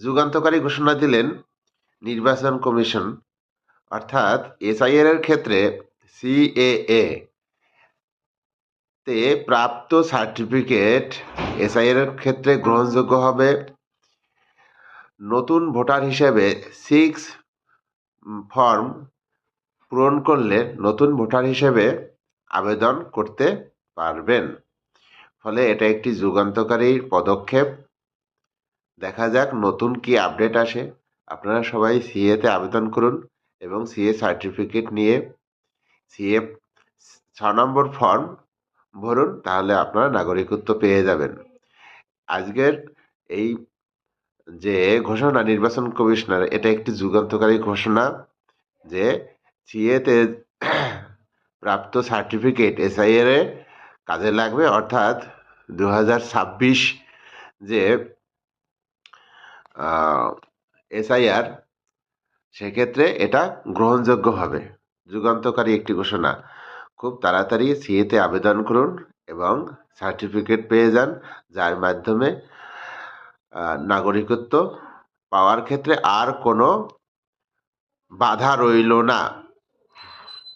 যুগান্তকারী ঘোষণা দিলেন নির্বাচন কমিশন, অর্থাৎ এসআইআর এর ক্ষেত্রে সিএএ তে প্রাপ্ত সার্টিফিকেট এসআইআর এর ক্ষেত্রে গ্রহণযোগ্য হবে। নতুন ভোটার হিসেবে 6 ফর্ম পূরণ করলে নতুন ভোটার হিসেবে আবেদন করতে পারবেন। ফলে এটা একটি যুগান্তকারী পদক্ষেপ। দেখা যাক নতুন কি আপডেট আসে। আপনারা সবাই সিএতে আবেদন করুন এবং সিএ সার্টিফিকেট নিয়ে সিএ 6 নম্বর ফর্ম ভরুন, তাহলে আপনারা নাগরিকত্ব পেয়ে যাবেন। আজকের এই যে ঘোষণা নির্বাচন কমিশনার, এটা একটি যুগান্তকারী ঘোষণা যে সিএতে প্রাপ্ত সার্টিফিকেট এসআইআর এ কাজে লাগবে, অর্থাৎ 2026 যে এসআইআর, সেক্ষেত্রে এটা গ্রহণযোগ্য হবে। যুগান্তকারী একটি ঘোষণা। খুব তাড়াতাড়ি সিএতে আবেদন করুন এবং সার্টিফিকেট পেয়ে যান, যার মাধ্যমে নাগরিকত্ব পাওয়ার ক্ষেত্রে আর কোনো বাধা রইল না।